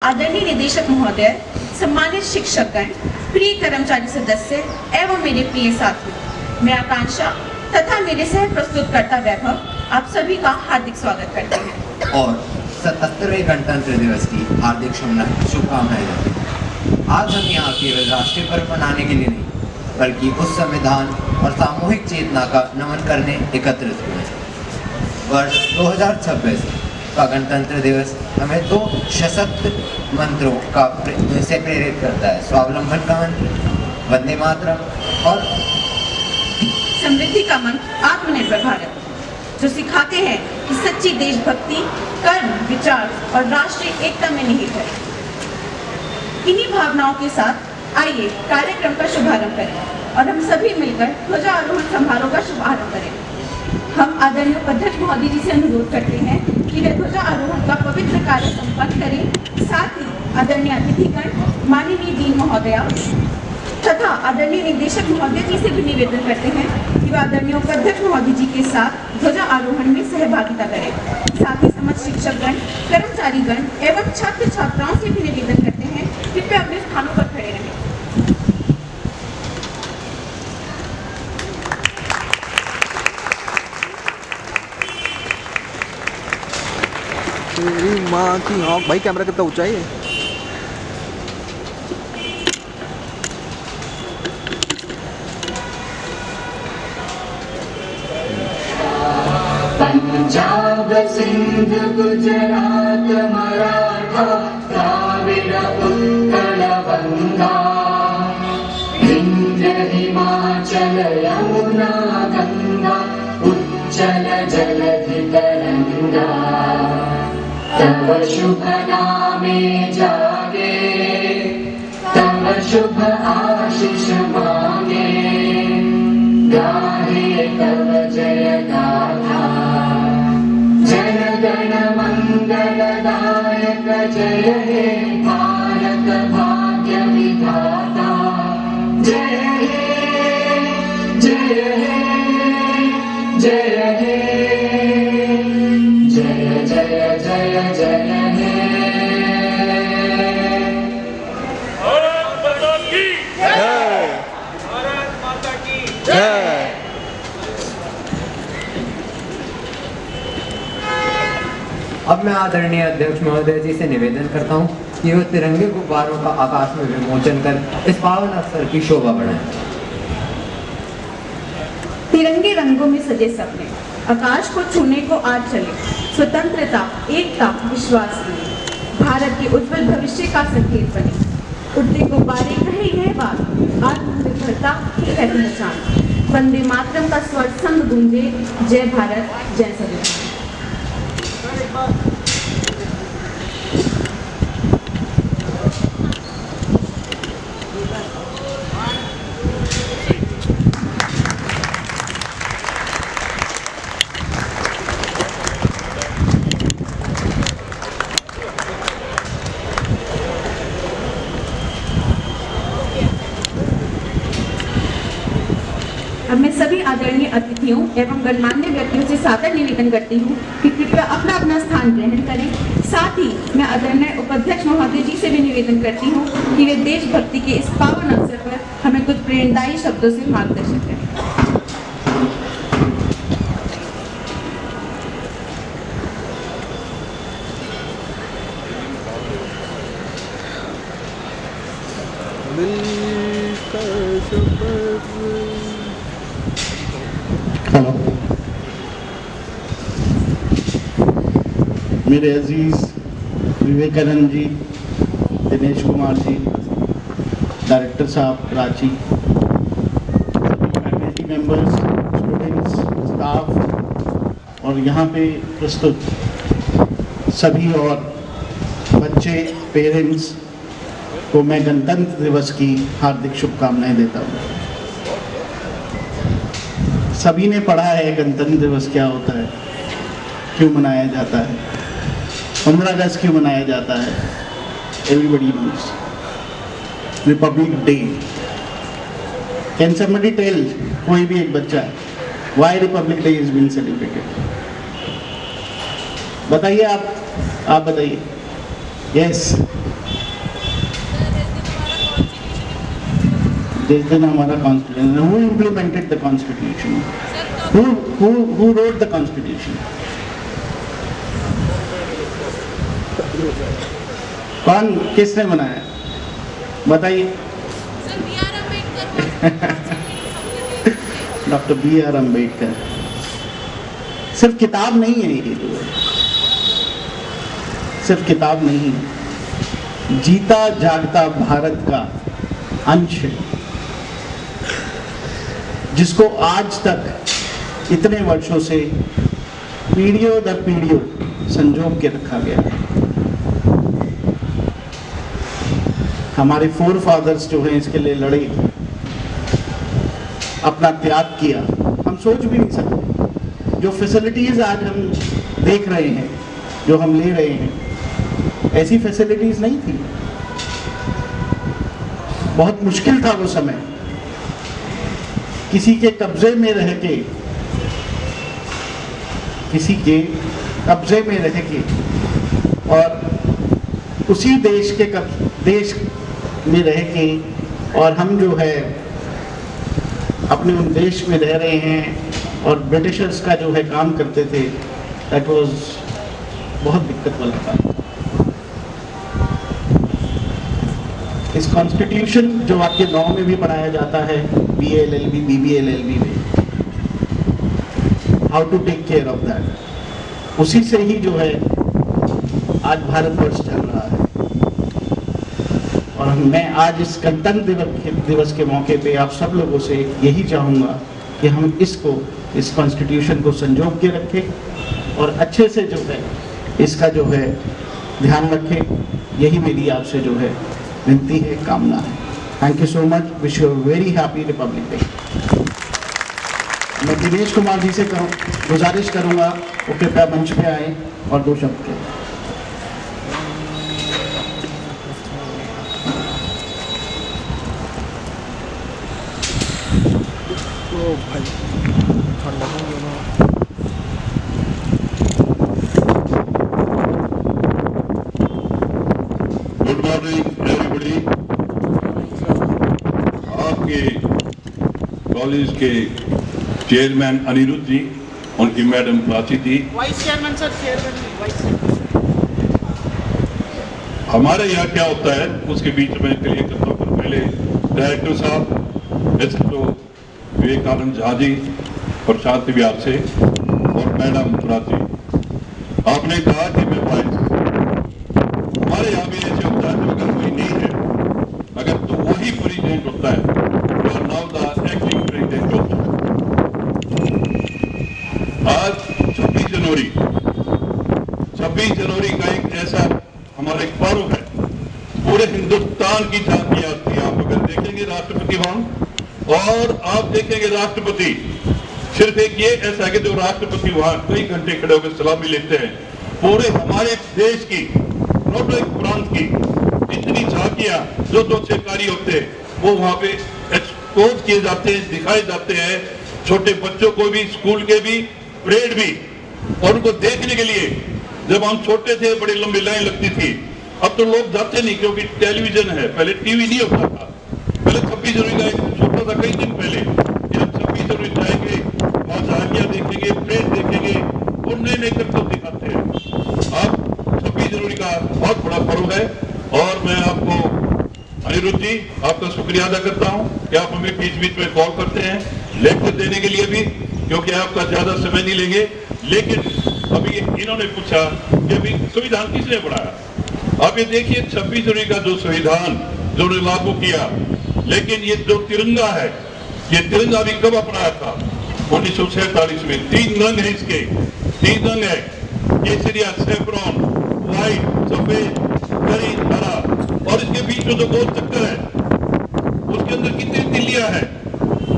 आदरणीय निदेशक महोदय, सम्मानित शिक्षकगण, प्रिय कर्मचारी सदस्य एवं मेरे प्रिय साथियों, मैं आकांक्षा तथा मेरे सह प्रस्तुतकर्ता वैभव आप सभी का हार्दिक स्वागत करते हैं और 77वें गणतंत्र दिवस की हार्दिक शुभकामनाएं देते हैं। आज हम यहाँ केवल राष्ट्रीय पर्व मनाने के लिए नहीं, बल्कि उस संविधान और सामूहिक चेतना का नमन करने एकत्रित हुए हैं। वर्ष 2026 का गणतंत्र दिवस हमें दो सशक्त मंत्रों से प्रेरित करता है: स्वावलंबन का मंत्र वंदे मातरम और समृद्धि का मंत्र आत्मनिर्भर भारत, जो सिखाते हैं कि सच्ची देशभक्ति कर्म, विचार और राष्ट्रीय एकता में निहित है। इन्हीं भावनाओं के साथ आइए कार्यक्रम का शुभारंभ करें और हम सभी मिलकर ध्वजारोहण समारोह का शुभारंभ करें। हम आदरणीय उपाध्यक्ष महोदय जी से अनुरोध करते हैं कि वे ध्वजारोहण का पवित्र कार्य संपन्न करें। साथ ही आदरणीय अतिथिगण, माननीय डीन महोदया तथा आदरणीय निदेशक महोदय जी से भी निवेदन करते हैं कि वे आदरणीय उपाध्यक्ष महोदय जी के साथ ध्वजारोहण में सहभागिता करें। साथ ही समस्त शिक्षकगण, कर्मचारीगण एवं छात्र छात्राओं से भी निवेदन करते हैं कि वे अपने स्थानों पर खड़े रहें। तेरी माँ की आँख। भाई कैमरा कितना ऊंचाई है? पंजाब सिंध गुजरात मराठा द्राविड़ उत्कल बंगा विंध्य हिमाचल यमुना गंगा उज्जल जलधि तरंगा तव शुभ नामे जागे तव शुभ आशीष मांगे गाहे तव जय गाथा जन गण मंगलदायक जय हे भारत भाग्य विधाता जय हे जय हे जय हे जय जय जय जय हे। भारत माता की जय। भारत माता की जय। अब मैं आदरणीय अध्यक्ष महोदय जी से निवेदन करता हूँ कि वो तिरंगे गुब्बारों का आकाश में विमोचन कर इस पावन अवसर की शोभा बढ़ाएं। तिरंगे रंगों में सजे सपने आकाश को छूने को आज चले, स्वतंत्रता, एकता, विश्वास लिए भारत के उज्जवल भविष्य का संकेत बने। उड़ते गुब्बारे कहे यह बात, आत्मनिर्भरता की है पहचान। वंदे मातरम का स्वर संग गूंजे, जय भारत जय संविधान। अब मैं सभी आदरणीय अतिथियों एवं गणमान्य व्यक्तियों से सादर निवेदन करती हूँ कि कृपया अपना अपना स्थान ग्रहण करें। साथ ही मैं आदरणीय उपाध्यक्ष महोदय जी से भी निवेदन करती हूँ कि वे देशभक्ति के इस पावन अवसर पर हमें कुछ प्रेरणादायी शब्दों से मार्गदर्शन करें। हेलो, मेरे अजीज विवेकानंद जी, दिनेश कुमार जी, डायरेक्टर साहब रांची, सभी फैकल्टी मेंबर्स, स्टूडेंट्स, स्टाफ और यहाँ पे प्रस्तुत सभी और बच्चे, पेरेंट्स को मैं गणतंत्र दिवस की हार्दिक शुभकामनाएं देता हूँ। सभी ने पढ़ा है गणतंत्र दिवस क्या होता है, क्यों मनाया जाता है, 15 अगस्त क्यों मनाया जाता है। Everybody knows Republic Day. Can somebody tell, कोई भी एक बच्चा, why Republic Day is being celebrated? बताइए आप बताइए। यस जिस दिन हमारा constitution, who implemented the constitution, who wrote the constitution, कौन, किसने बनाया, बताइए। Doctor B R Ambedkar. सिर्फ किताब नहीं है ये, सिर्फ किताब नहीं है, जीता जागता भारत का अंश है, जिसको आज तक इतने वर्षों से पीढ़ियों दर पीढ़ियों संजो के रखा गया है। हमारे फोर फादर्स जो हैं इसके लिए लड़े, अपना त्याग किया, हम सोच भी नहीं सकते। जो फैसिलिटीज आज हम देख रहे हैं, जो हम ले रहे हैं, ऐसी फैसिलिटीज नहीं थी। बहुत मुश्किल था वो समय, किसी के कब्जे में रह के, किसी के कब्जे में रह के, और उसी देश में रह के, और हम जो है अपने उन देश में रह रहे हैं और ब्रिटिशर्स का जो है काम करते थे, दैट वाज बहुत दिक्कत वाला काम। इस कॉन्स्टिट्यूशन जो आपके गांव में भी पढ़ाया जाता है, BA-LLB, BBA-LLB में, how to take care of that, उसी से ही जो है आज भारतवर्ष चल रहा है। और मैं आज इस गणतंत्र दिवस के मौके पे आप सब लोगों से यही चाहूँगा कि हम इस कॉन्स्टिट्यूशन को संजो के रखें और अच्छे से जो है इसका जो है ध्यान रखें। यही मेरी आपसे जो है विनती है, कामना है। Thank you so much, wish you very happy Republic day. मैं दिनेश कुमार जी से गुजारिश करूँगा वो कृपया मंच पे आए और दो शब्द कहें। Good morning everybody. आपके कॉलेज के चेयरमैन अनिरुद्ध जी, उनकी madam Prachi ji, vice chairman sir, chairman vice. हमारे यहाँ क्या होता है उसके बीच में क्लियर करता हूँ। पहले डायरेक्टर साहब एसएचओ विवेकानंद झा जी प्रशांत विहार से, और मैडम प्राची, आपने कहा कि मैं वाइस, हमारे यहाँ भी ऐसे होता है, अगर कोई नहीं है, अगर तो वही प्रेसिडेंट होता है, जो नाउ द एक्टिंग प्रेसिडेंट होता है। आज 26 जनवरी का एक ऐसा हमारा एक पर्व है, पूरे हिंदुस्तान की झांकी आती है। आप अगर देखेंगे राष्ट्रपति भवन, और आप देखेंगे राष्ट्रपति, सिर्फ एक ये ऐसा है कि जो राष्ट्रपति वहां कई घंटे खड़े होकर सलामी लेते हैं। पूरे हमारे देश की, नॉट एक प्रांत की, इतनी झांकियां जो अच्छे कार्य होते हैं वो वहां पे एक्सपोज किए जाते हैं, दिखाए जाते हैं। छोटे बच्चों को भी, स्कूल के भी, परेड भी, और उनको देखने के लिए जब हम छोटे थे बड़ी लंबी लाइन लगती थी। अब तो लोग जाते नहीं क्योंकि टेलीविजन है, पहले टीवी नहीं होता था। पहले 26 जनवरी का एक छोटा था कई दिन पहले, जब 26 जनवरी जाएंगे वहां झांकियां देखेंगे, परेड देखेंगे और नए नए करतब दिखाते हैं। अब 26 जनवरी का बहुत बड़ा पर्व है, और मैं आपको अनिरुद्ध जी आपका शुक्रिया अदा करता हूं कि आप हमें बीच बीच में कॉल करते हैं लेक्चर देने के लिए भी, क्योंकि आपका ज्यादा समय नहीं लेंगे। लेकिन अभी इन्होंने पूछा कि अभी संविधान किसने बढ़ाया। आप ये देखिए 26 जनवरी का जो संविधान जो लागू किया, लेकिन ये जो तिरंगा है, ये तिरंगा भी कब अपनाया था? 1947 में। 3 रंग है इसके, 3 रंग है, केसरिया, सैफरॉन, व्हाइट, सफेद, ग्रीन, हरा, और इसके बीच में जो गोल चक्कर है उसके अंदर कितनी तिलियां है?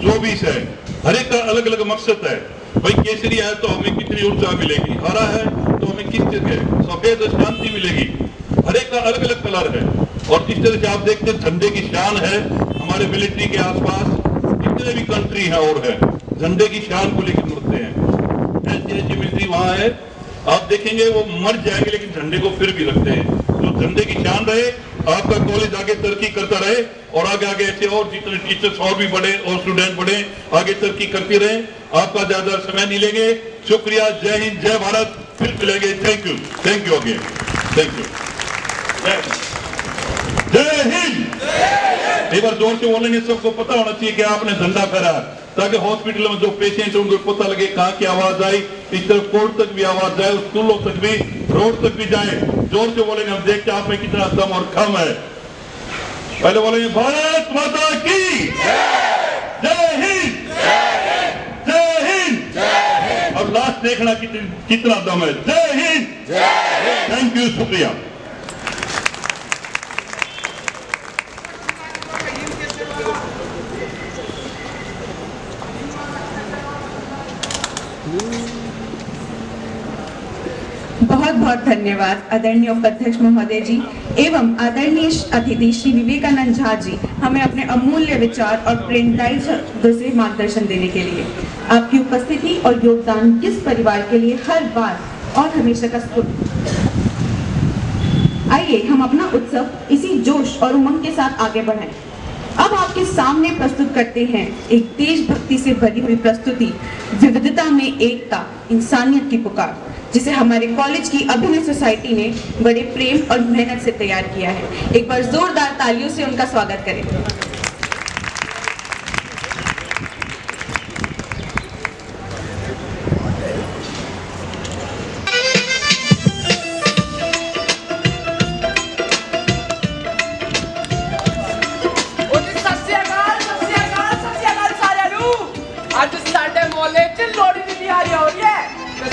24 है। हर एक का अलग अलग मकसद है। भाई केसरिया है तो हमें कितनी ऊर्जा मिलेगी, हरा है तो हमें किस चीज है, सफेद शांति मिलेगी। हर एक का अलग अलग कलर है। और जिस तरह से आप देखते हैं झंडे की शान है, हमारे मिलिट्री के आसपास जितने भी कंट्री है और है, झंडे की शान को लेकर मरते हैं। ऐसी मिलिट्री वहां है, आप देखेंगे वो मर जाएंगे लेकिन झंडे को फिर भी रखते हैं। जो झंडे की शान रहे आपका कॉलेज आगे तरक्की करता रहे और आगे आगे ऐसे और जितने टीचर्स और भी बढ़े और स्टूडेंट बढ़े, आगे तरक्की करते रहे। आपका ज्यादा समय नहीं लेंगे। शुक्रिया। जय हिंद, जय भारत। फिर मिलेंगे। Thank you again. Thank you. जय हिंद। एक बार जोर से बोलेंगे, सबको पता होना चाहिए कि आपने झंडा फहरा, ताकि हॉस्पिटल में जो पेशेंट होंगे पता लगे कहां की आवाज आई, इस तरफ कोर्ट तक भी आवाज जाए, स्कूलों तक भी, रोड तक भी जाए। जोर से बोलेंगे, हम देखते आप में कितना दम और खम है। पहले बोलेंगे भारत माता की जय हिंद, जय हिंद। और लास्ट देखना कितना दम है। जय हिंद। थैंक यू, शुक्रिया। बहुत बहुत धन्यवाद आदरणीय उपाध्यक्ष महोदय जी एवं आदरणीय अतिथि श्री विवेकानंद झा जी, हमें अपने अमूल्य विचार और प्रेरणादायी शब्दों से मार्गदर्शन देने के लिए। आपकी उपस्थिति और योगदान किस परिवार के लिए हर बार और हमेशा का आइए हम अपना उत्सव इसी जोश और उमंग के साथ आगे बढ़ाएं। अब आपके सामने प्रस्तुत करते हैं एक देशभक्ति से भरी हुई प्रस्तुति, विविधता में एकता, इंसानियत की पुकार, जिसे हमारे कॉलेज की अभिनय सोसाइटी ने बड़े प्रेम और मेहनत से तैयार किया है। एक बार जोरदार तालियों से उनका स्वागत करें।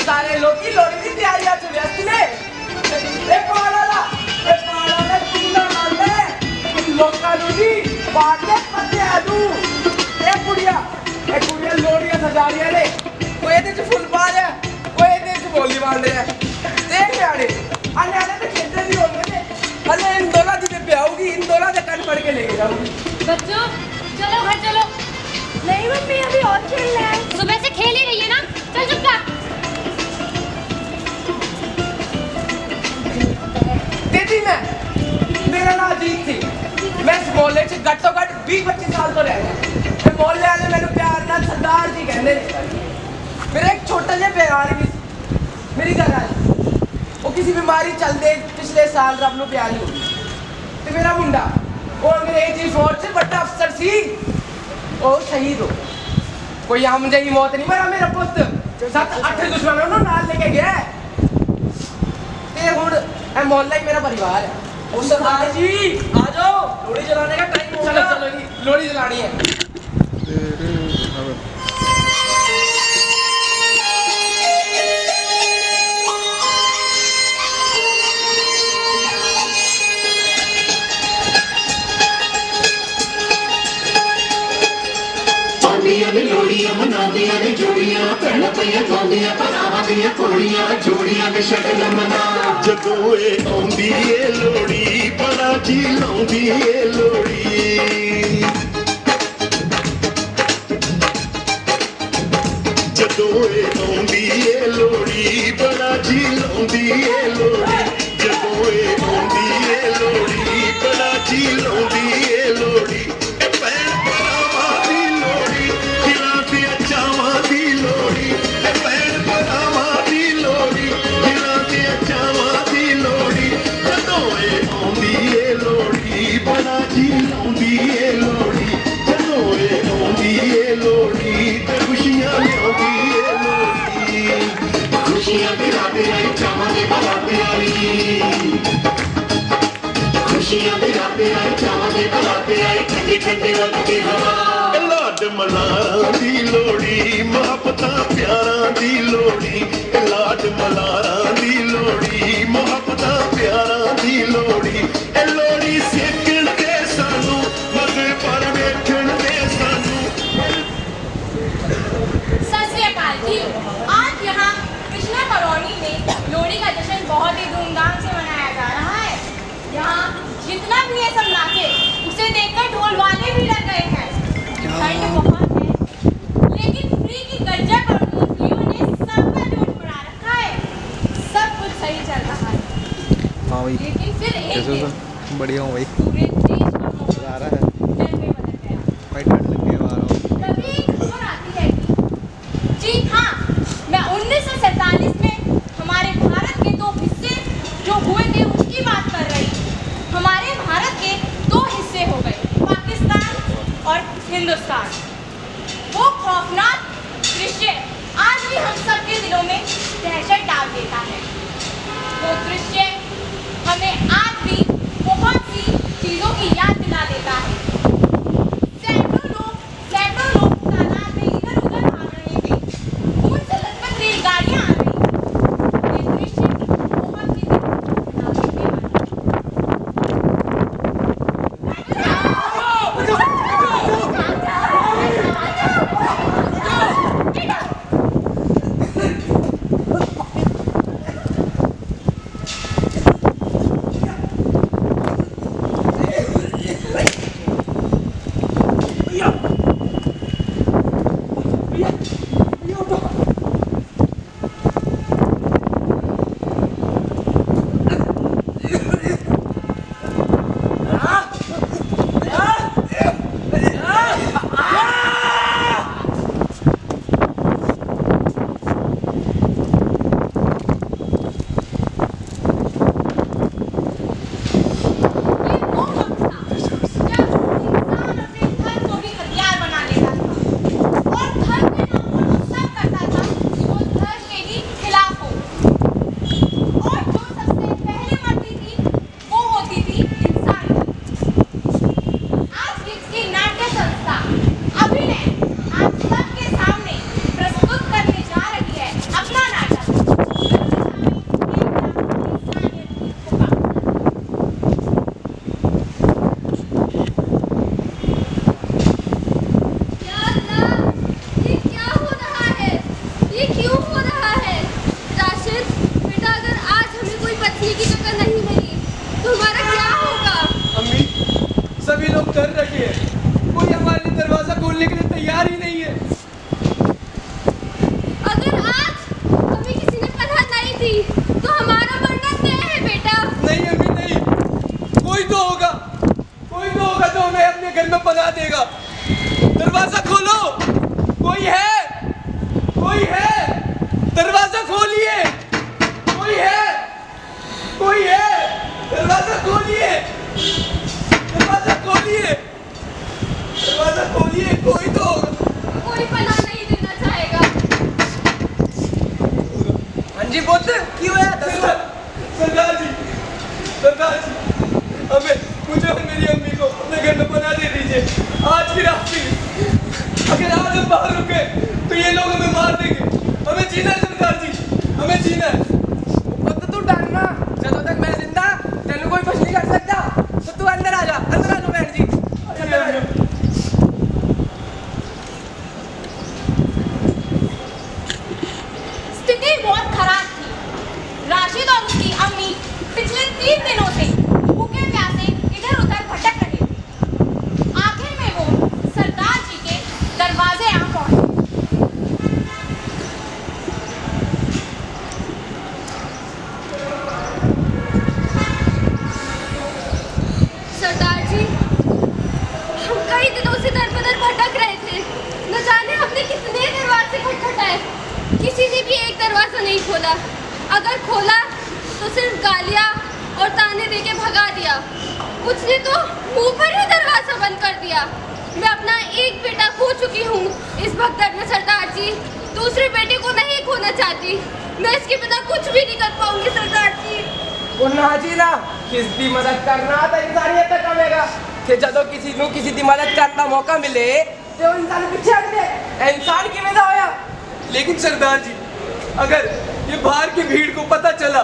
सारे लोग की लोड़ी की तैयारियां चल रही है। ए पाला तीना मार ले लोका लोड़ी बाटे पते आलू। ए कुड़िया लोड़ियां सजा रही है। कोई ਇਹਦੇ ਚ फुल पा रहा है, कोई ਇਹਦੇ ਚ बोली बांध रहा है। देख यारे अन्याने तो खेलते भी होंगे थे। अरे इन दोनों दी पे आओगी, इन दोनों से कान पड़ के लेके जाऊंगी। बच्चों चलो घर चलो। नहीं मम्मी अभी और खेलना है। सुबह से खेल ही रही है ना, चल चुप कर। मेरा नाम अजीत थी। मैं इस मोहल्ले से घट तो घट 20-25 साल तो रह गया। मोहल्ले वाले मैंने प्यार नाल सरदार जी कहते हैं। मेरा एक छोटा जिहा प्यार भी मेरी घर आई, वो किसी बीमारी चलते पिछले साल रब नूं प्यारी हो गई। ते मेरा मुंडा वो अंग्रेजी फौज से बड़ा अफसर सी, वो शहीद हो। कोई आम जही मौत नहीं मरा मेरा पुत। 7-8 दुश्मनों नूं नाल लेके गया। ते हुण ए मोहल्ला ही मेरा परिवार है। सरदार जी आ जाओ, लोड़ी जलाने का टाइम हो गया। चलो जी लोड़ी जलानी है। लोड़ियां मनादियां ने जोड़ियां भैन पईयां गाउंदियां भरावां दियां कोड़ियां जोड़ियां दे शगन मना। जदों ए आउंदी ए लोड़ी बड़ा जी लाउंदी ए लोड़ी। जदों ए आउंदी ए लोड़ी बड़ा जी लाउंदी ए लोड़ी। जदों ए आउंदी ए लोड़ी बड़ा जी लाउंदी ए लोड़ी। खुशियां दिलाते आई चावां दे बलाते आई। खुशियां दिलाते आई चावां दे बलाते आई। ठंडी ठंडी लगती हवा। लाड मलारां दी लोड़ी मोहब्बतां प्यारां दी लोड़ी। लाड मलारां दी लोड़ी मोहब्बतां प्यारां दी लोड़ी। ए लोड़ी सेकण दे सानू मगर पर वेखण दे सानू। सत श्री अकाल जी। आज यहाँ कृष्णा कॉलोनी में लोहड़ी का जश्न बहुत ही धूमधाम से मनाया जा रहा है। यहाँ जितना भी ये सब नाचे उसे देखकर ढोल वाले भी डर गए हैं। ठंड बहुत है लेकिन फ्री की गज्जक और मूंगफलियों ने सबका जोश बढ़ा रखा है। सब कुछ सही चल रहा है। हाँ भाई। लेकिन फिर एक दिन बढ़िया हूँ भाई। पूरे देश का माहौल आ रहा है जल में बदल गया। भाई, ठंड लग गई आ रहा हूँ। कभी एक खबर आती है कि जी हाँ, मैं 1947 में हमारे भारत के दो हिस्से जो हुए थे उसकी बात कर रही हूँ। हमारे भारत के दो हिस्से हो गए, पाकिस्तान और हिंदुस्तान। वो खौफनाक दृश्य आज भी हम सबके दिलों में दहशत डाल देता है। वो दृश्य हमें आज भी बहुत सी चीजों की याद दिला देता है। सैकड़ों लोग तालाब में इधर-उधर भाग रहे थे। खून से लथपथ रेलगाड़ियां आ रही। ये दृश्य बहुत ही नाजुक लेकिन सरदार जी, अगर ये बाहर की भीड़ को पता चला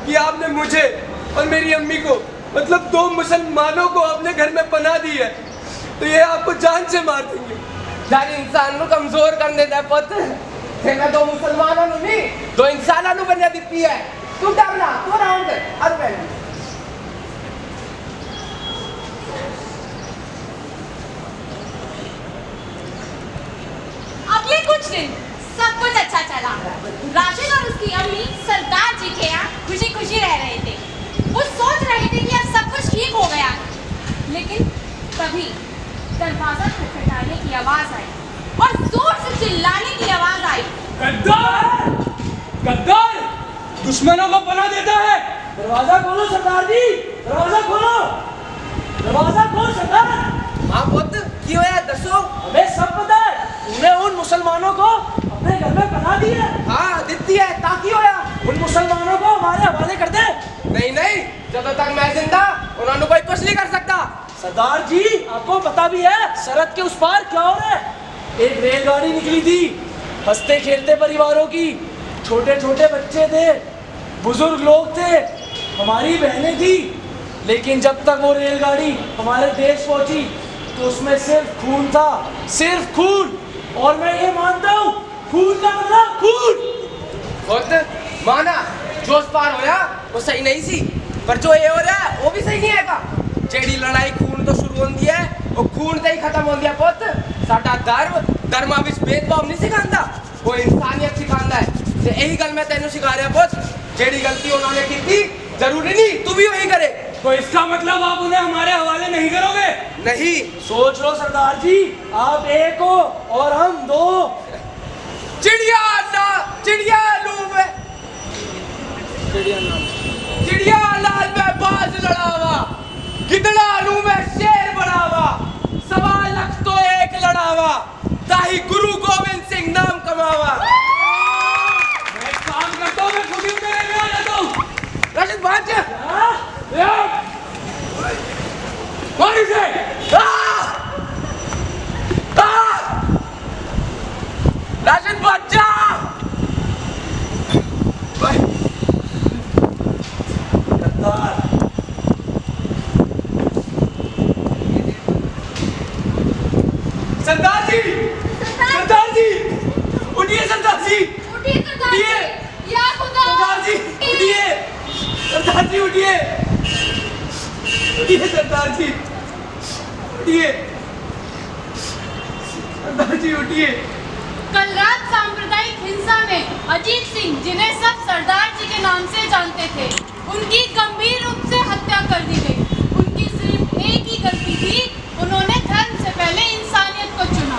कि आपने मुझे और मेरी अम्मी को, मतलब दो मुसलमानों को अपने घर में पनाह दी है, तो ये आपको जान से मार देंगे। जान इंसान को कमजोर कर देता है पुत्र। तेरा दो मुसलमानों ने नहीं, दो इंसानों ने बना दी है। तू डरना, तू राउंड हर बैठ। अगले कुछ दिन सब कुछ अच्छा चला। राशिद और उसकी अम्मी सरदार जी के यहाँ खुशी खुशी रह रहे थे। वो सोच रहे थे कि अब सब कुछ ठीक हो गया तभी दरवाजा खटखटाने की आवाज आई और जोर से चिल्लाने की आवाज आई। गद्दार! गद्दार! दुश्मनों को पनाह देता है। दरवाजा खोलो सरदार जी, दरवाजा खोलो, दरवाजा खोल सरदार। हाँ पुत्र, की होया दसो। हमें सब पता है, तूने उन मुसलमानों को अपने घर में पनाह दी है। हाँ दिखती है, ताकि होया उन मुसलमानों को हमारे हवाले कर दे। नहीं, जब तक मैं जिंदा उन्होंने कोई कुछ नहीं कर सकता। सरदार जी, आपको पता भी है सरहद के उस पार क्या हो रहा है? एक रेलगाड़ी निकली थी, हंसते खेलते परिवारों की, छोटे छोटे बच्चे थे, बुजुर्ग लोग थे, हमारी बहनें थी। लेकिन जब तक वो रेलगाड़ी हमारे देश पहुंची तो उसमें सिर्फ खून था, सिर्फ खून। और मैं ये मानता हूँ, खून का मतलब खून। खुद माना जो उस पार होया वो सही नहीं सी, पर जो ये हो रहा है वो भी सही नहीं है। जेड़ी लड़ाई खून तो शुरू होती है वो खून से ही खत्म हो गया। पुत साडा धर्म विच भेदभाव नहीं सिखांदा, वो इंसानियत सिखांदा है। ते यही गल मैं तेनू सिखा रहा पुत, जेड़ी गलती उन्होंने की थी जरूरी नहीं तू भी वही करे। तो इसका मतलब आप उन्हें हमारे हवाले नहीं करोगे? नहीं। सोच लो सरदार जी, आप एक हो और हम दो। चिड़िया लाल में बाज लड़ावा, गिदड़ा लू में शेर बढ़ावा, 1.25 लाख तो एक लड़ावा, ताही गुरु गोविंद सिंह नाम कमावा। मैं काम करता हूँ, मैं खुद ही उन्हें लेने आ जाता हूँ। राशिद भाग जा। कौन इसे? राशिद भाग जा। सरदार जी, सरदार जी, उठिए सरदार जी, उठिए या खुदा, सरदार जी, उठिए सरदार जी, उठिए, उठिए सरदार जी, उठिए सरदार जी, उठिए। कल रात सांप्रदायिक हिंसा में अजीत सिंह, जिन्हें सब सरदार जी के नाम से जानते थे, उनकी गंभीर रूप से हत्या कर दी गई। उनकी सिर्फ एक ही गलती थी, उन्होंने धर्म से पहले इंसानियत को चुना।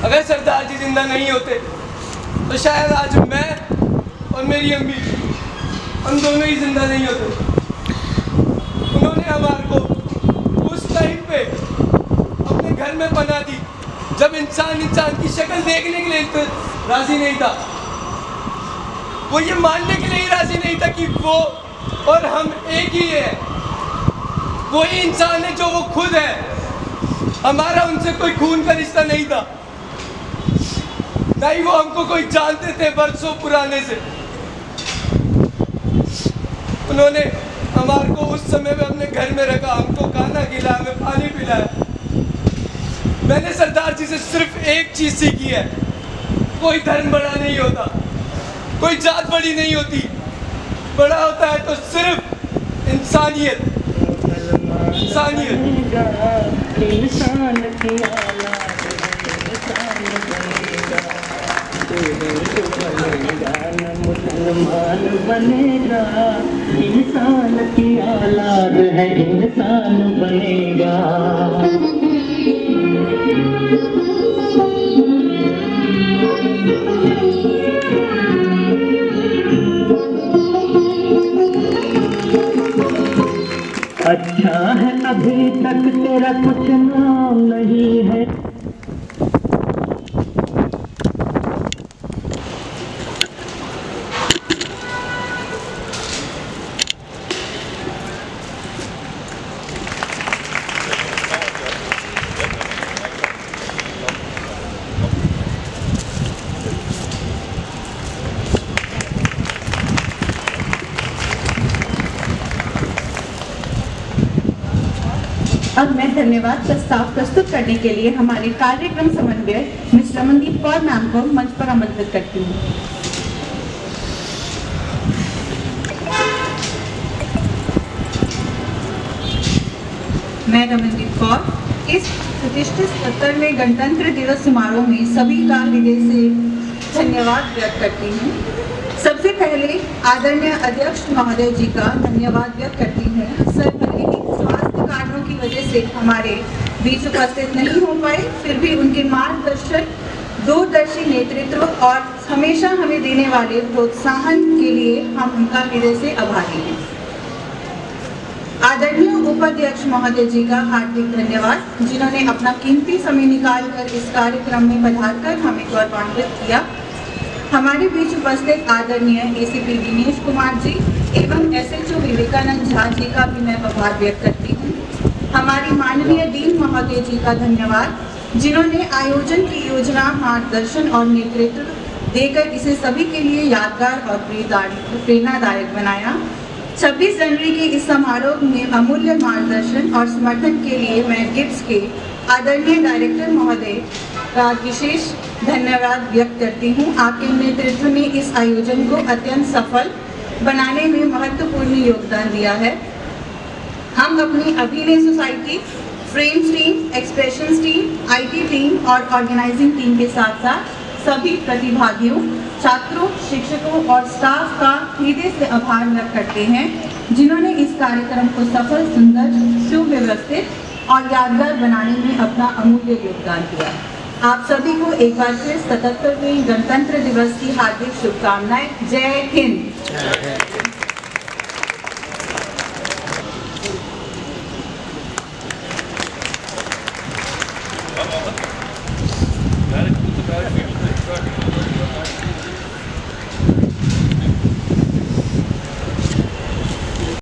अगर सरदार जी जिंदा नहीं होते तो शायद आज मैं और मेरी अम्मी, हम दोनों ही जिंदा नहीं होते। उन्होंने हमारे को उस टाइम पे अपने घर में पनाह दी जब इंसान की शक्ल देखने के लिए तो राजी नहीं था। वो ये मानने के लिए राजी नहीं था कि वो और हम एक ही है। वही इंसान है जो वो खुद है। हमारा उनसे कोई खून का रिश्ता नहीं था, नहीं वो हमको कोई जानते थे बरसों पुराने से। उन्होंने हमारे को उस समय में अपने घर में रखा, हमको खाना खिलाया, हमें पानी पिलाया। मैंने सरदार जी से सिर्फ एक चीज सीखी है, कोई धर्म बड़ा नहीं होता, कोई जात बड़ी नहीं होती, बड़ा होता है तो सिर्फ इंसानियत। इंसानियत। इंसान की औलाद बनेगा, मुसलमान बनेगा, इंसान की औलाद है, इंसान बनेगा। अच्छा है अभी तक तेरा कुछ नाम नहीं है। अब मैं धन्यवाद प्रस्ताव प्रस्तुत करने के लिए हमारे कार्यक्रम समन्वय मिस रमनदीप कौर मैम को मंच पर आमंत्रित करती हूँ। मैं रमनदीप कौर इस प्रतिष्ठित 77वें गणतंत्र दिवस समारोह में सभी का हृदय से धन्यवाद व्यक्त करती हूँ। सबसे पहले आदरणीय अध्यक्ष महोदय जी का धन्यवाद व्यक्त करती हूँ। सर भले ही स्वास्थ्य कारणों की वजह से हमारे बीच उपस्थित नहीं हो पाए, फिर भी उनके मार्गदर्शन, दूरदर्शी नेतृत्व और हमेशा हमें देने वाले प्रोत्साहन के लिए हम उनका हृदय से आभारी हैं। आदरणीय उपाध्यक्ष महोदय जी का हार्दिक धन्यवाद, जिन्होंने अपना कीमती समय निकालकर इस कार्यक्रम में पधारकर हमें गौरवान्वित किया। हमारे बीच उपस्थित आदरणीय एसीपी दिनेश कुमार जी एवं एसएचओ विवेकानंद झा जी का भी मैं आभार व्यक्त करती हूँ। हमारी माननीय डीन महोदय जी का धन्यवाद, जिन्होंने आयोजन की योजना, मार्गदर्शन और नेतृत्व देकर इसे सभी के लिए यादगार और प्रेरणादायक बनाया। 26 जनवरी के इस समारोह में अमूल्य मार्गदर्शन और समर्थन के लिए मैं गिब्स के आदरणीय डायरेक्टर महोदय का विशेष धन्यवाद व्यक्त करती हूँ। आपके नेतृत्व ने इस आयोजन को अत्यंत सफल बनाने में महत्वपूर्ण योगदान दिया है। हम अपनी अभिनय society, frames team, expressions team, IT team और ऑर्गेनाइजिंग टीम के साथ साथ सभी प्रतिभागियों, छात्रों, शिक्षकों और स्टाफ का हृदय से आभार व्यक्त करते हैं, जिन्होंने इस कार्यक्रम को सफल, सुंदर, सुव्यवस्थित और यादगार बनाने में अपना अमूल्य योगदान दिया। आप सभी को एक बार फिर 77वें गणतंत्र दिवस की हार्दिक शुभकामनाएं। जय हिंद। Direct to the